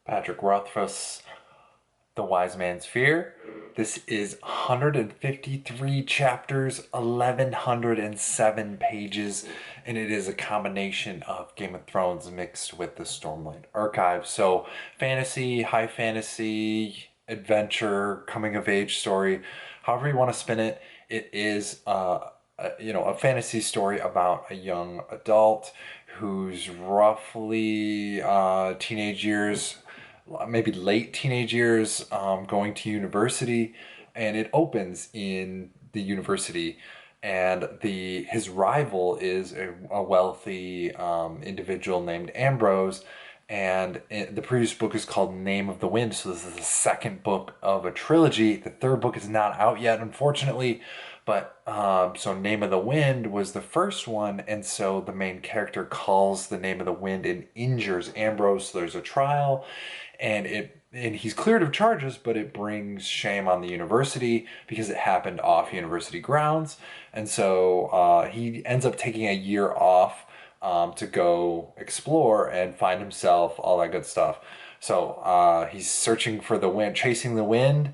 Patrick Rothfuss, The Wise Man's Fear. This is 153 chapters, 1107 pages, and it is a combination of Game of Thrones mixed with the Stormlight Archive. So, fantasy, high fantasy, adventure, coming of age story, however you want to spin it. It is a fantasy story about a young adult who's roughly teenage years, maybe late teenage years, going to university, and it opens in the university, and the his rival is a wealthy individual named Ambrose. And the previous book is called Name of the Wind, so this is the second book of a trilogy. The third book is not out yet, unfortunately, but so Name of the Wind was the first one, and so the main character calls the Name of the Wind and injures Ambrose. So there's a trial, and he's cleared of charges, but it brings shame on the university because it happened off university grounds, and so he ends up taking a year off to go explore and find himself, all that good stuff. So he's searching for the wind, chasing the wind,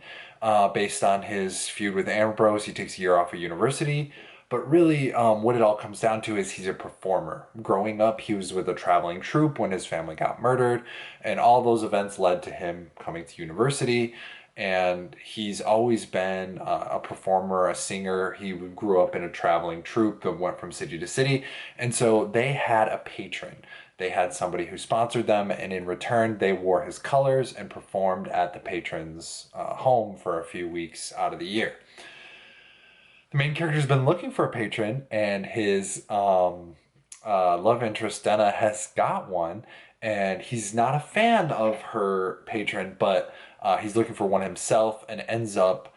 based on his feud with Ambrose. He takes a year off of university. But really, what it all comes down to is he's a performer. Growing up, he was with a traveling troupe when his family got murdered, and all those events led to him coming to university. And he's always been a performer, a singer. He grew up in a traveling troupe that went from city to city. And so they had a patron. They had somebody who sponsored them, and in return, they wore his colors and performed at the patron's home for a few weeks out of the year. The main character's been looking for a patron, and his love interest, Denna, has got one, and he's not a fan of her patron, but he's looking for one himself and ends up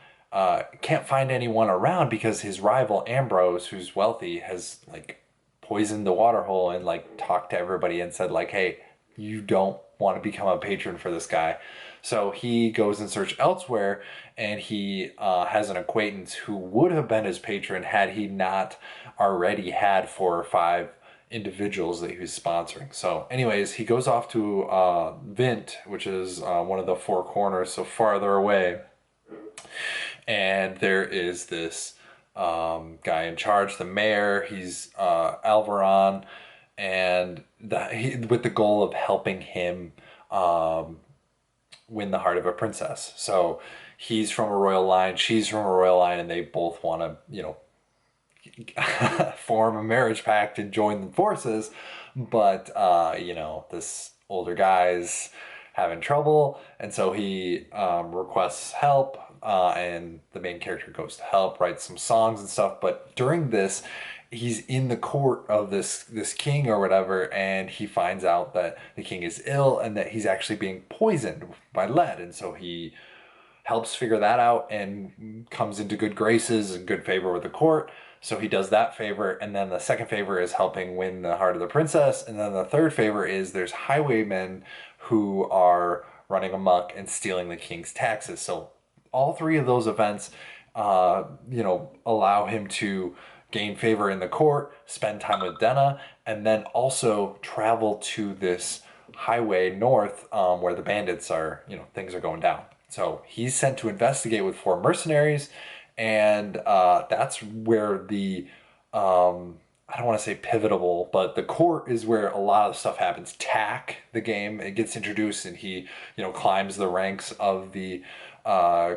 can't find anyone around because his rival Ambrose, who's wealthy, has like poisoned the water hole and like talked to everybody and said like, hey, you don't want to become a patron for this guy. So he goes and search elsewhere, and he has an acquaintance who would have been his patron had he not already had 4 or 5 individuals that he was sponsoring. So anyways, he goes off to Vint, which is one of the 4 corners, so farther away. And there is this guy in charge, the mayor. He's Alvaron, and with the goal of helping him win the heart of a princess. So he's from a royal line, she's from a royal line, and they both want to, form a marriage pact and join the forces. But, this older guy's having trouble, and so he requests help, and the main character goes to help, write some songs and stuff. But during this, he's in the court of this king or whatever, and he finds out that the king is ill and that he's actually being poisoned by lead, and so he helps figure that out and comes into good graces and good favor with the court. So he does that favor, and then the second favor is helping win the heart of the princess, and then the third favor is there's highwaymen who are running amok and stealing the king's taxes. So all three of those events allow him to gain favor in the court, spend time with Denna, and then also travel to this highway north, where the bandits are, things are going down. So he's sent to investigate with 4 mercenaries, and that's where the I don't want to say pivotal, but the court is where a lot of stuff happens. Tack, the game, it gets introduced, and he, climbs the ranks of the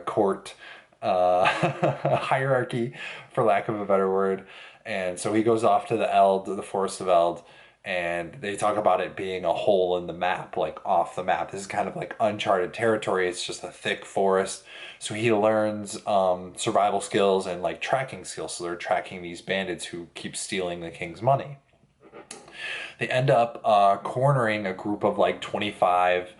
court hierarchy, for lack of a better word. And so he goes off to the Eld, the Forest of Eld, and they talk about it being a hole in the map, like off the map. This is kind of like uncharted territory. It's just a thick forest. So he learns survival skills and like tracking skills. So they're tracking these bandits who keep stealing the king's money. They end up cornering a group of like 25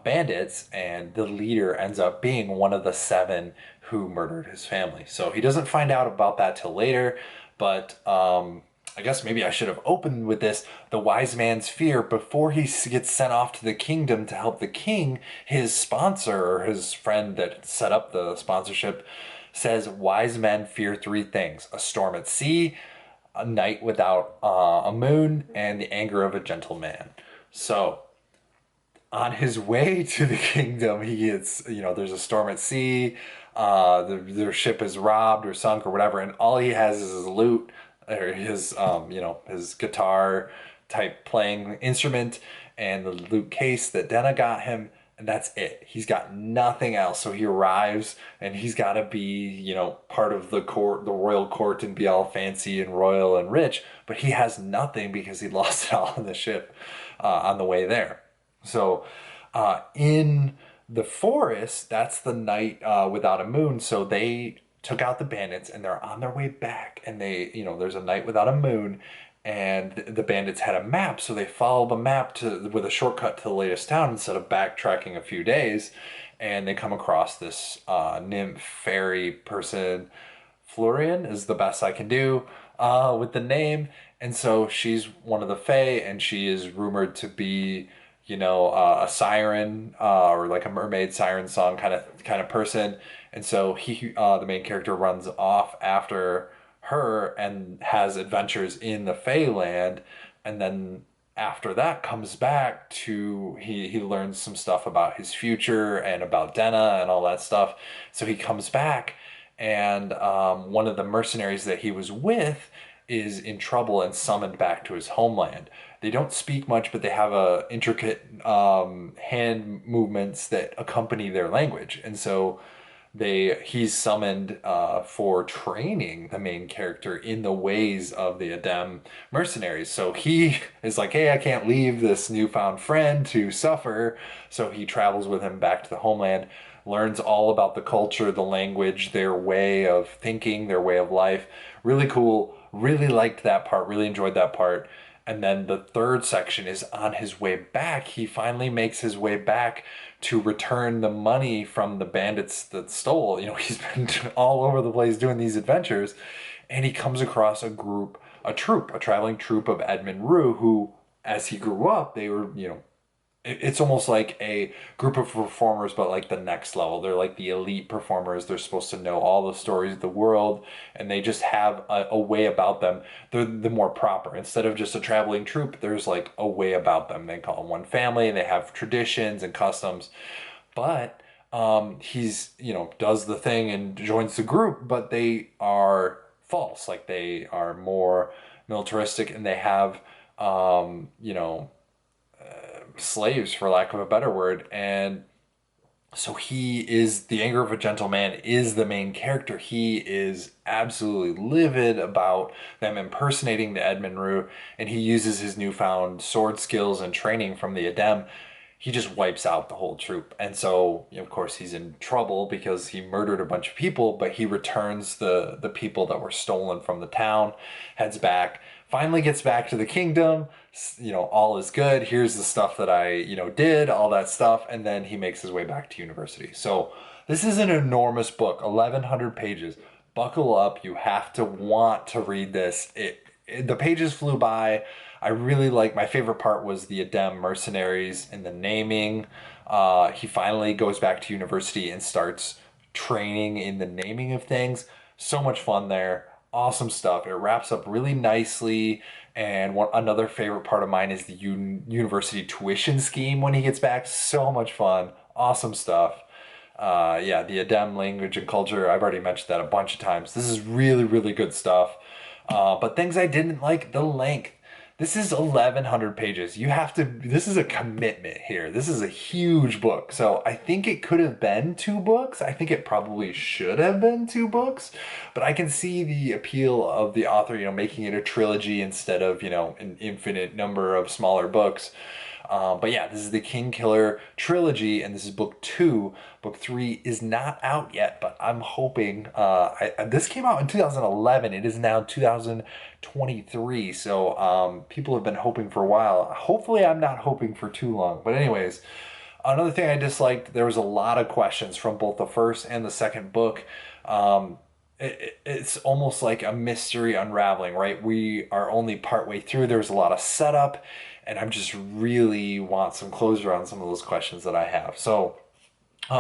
bandits, and the leader ends up being one of the 7 who murdered his family. So he doesn't find out about that till later, but I guess maybe I should have opened with this. The wise man's fear, before he gets sent off to the kingdom to help the king, his sponsor, or his friend that set up the sponsorship, says wise men fear 3 things: a storm at sea, a night without a moon, and the anger of a gentleman. So on his way to the kingdom, he gets, there's a storm at sea. Their ship is robbed or sunk or whatever, and all he has is his lute or his, his guitar type playing instrument and the lute case that Denna got him, and that's it. He's got nothing else. So he arrives, and he's got to be, part of the court, the royal court, and be all fancy and royal and rich. But he has nothing because he lost it all on the ship on the way there. So in the forest, that's the night without a moon. So they took out the bandits, and they're on their way back. And they, there's a night without a moon, and the bandits had a map, so they followed the map with a shortcut to the latest town instead of backtracking a few days. And they come across this nymph fairy person. Florian is the best I can do with the name. And so she's one of the Fae, and she is rumored to be, a siren or like a mermaid siren song kind of person. And so the main character, runs off after her and has adventures in the Fae land, and then after that comes back to he learns some stuff about his future and about Denna and all that stuff. So he comes back, and one of the mercenaries that he was with is in trouble and summoned back to his homeland. They don't speak much, but they have intricate hand movements that accompany their language, and so he's summoned for training the main character in the ways of the Adem mercenaries. So he is like, hey, I can't leave this newfound friend to suffer. So he travels with him back to the homeland, learns all about the culture, the language, their way of thinking, their way of life. Really cool. Really liked that part. Really enjoyed that part. And then the third section is on his way back. He finally makes his way back to return the money from the bandits that stole. He's been all over the place doing these adventures, and he comes across a traveling troupe of Edmund Rue, who, as he grew up, they were, it's almost like a group of performers, but like the next level. They're like the elite performers. They're supposed to know all the stories of the world, and they just have a way about them. They're the more proper. Instead of just a traveling troupe, there's like a way about them. They call them one family, and they have traditions and customs. But he's, does the thing and joins the group, but they are false. Like, they are more militaristic, and they have, slaves, for lack of a better word. And so the anger of a gentleman is the main character. He is absolutely livid about them impersonating the Edmund Rue, and he uses his newfound sword skills and training from the Adem. He just wipes out the whole troop. And so, of course, he's in trouble because he murdered a bunch of people, but he returns the people that were stolen from the town, heads back, finally gets back to the kingdom. All is good. Here's the stuff that I, did, all that stuff. And then he makes his way back to university. So this is an enormous book, 1,100 pages. Buckle up. You have to want to read this. The pages flew by. I really my favorite part was the Adem mercenaries and the naming. He finally goes back to university and starts training in the naming of things. So much fun there. Awesome stuff. It wraps up really nicely. And another favorite part of mine is the university tuition scheme when he gets back. So much fun. Awesome stuff. The Adem language and culture, I've already mentioned that a bunch of times. This is really, really good stuff. But things I didn't like, the length. This is 1,100 pages. This is a commitment here. This is a huge book. So I think it could have been 2 books. I think it probably should have been 2 books. But I can see the appeal of the author, making it a trilogy instead of, an infinite number of smaller books. But yeah, this is the KingKiller trilogy, and this is book 2. Book 3 is not out yet, but I'm hoping. This came out in 2011. It is now 2023, so people have been hoping for a while. Hopefully, I'm not hoping for too long. But anyways, another thing I disliked, there was a lot of questions from both the first and the second book. It's almost like a mystery unraveling, right? We are only partway through. There's a lot of setup, and I'm just really want some closure on some of those questions that I have. So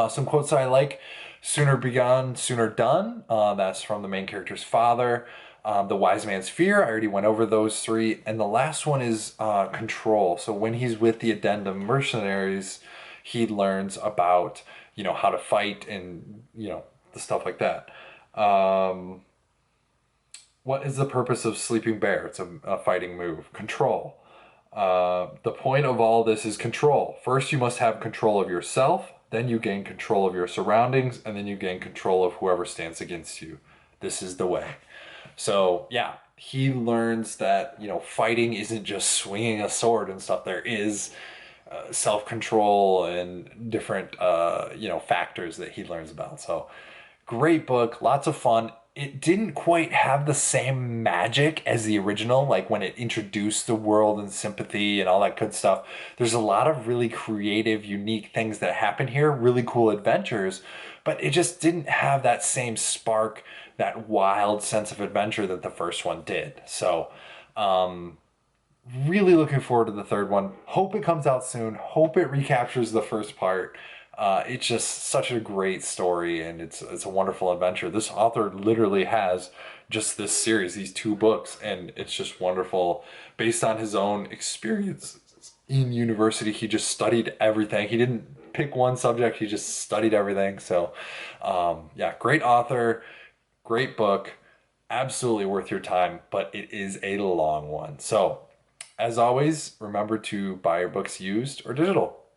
some quotes that I like: sooner begun, sooner done. That's from the main character's father. The Wise Man's Fear, I already went over those three. And the last one is Control. So when he's with the Addendum mercenaries, he learns about, how to fight and, the stuff like that. Um, what is the purpose of Sleeping Bear? It's a fighting move. Control. The point of all this is control. First, you must have control of yourself, then you gain control of your surroundings, and then you gain control of whoever stands against you. This is the way. So, yeah, he learns that, fighting isn't just swinging a sword and stuff. There is self-control and different, factors that he learns about. So, great book, lots of fun. It didn't quite have the same magic as the original, like when it introduced the world and sympathy and all that good stuff. There's a lot of really creative, unique things that happen here, really cool adventures, but it just didn't have that same spark, that wild sense of adventure that the first one did. So, really looking forward to the third one. Hope it comes out soon. Hope it recaptures the first part. It's just such a great story, and it's a wonderful adventure. This author literally has just this series, these two books, and it's just wonderful. Based on his own experiences in university, he just studied everything. He didn't pick one subject; he just studied everything. So, yeah, great author, great book, absolutely worth your time. But it is a long one. So, as always, remember to buy your books used or digital.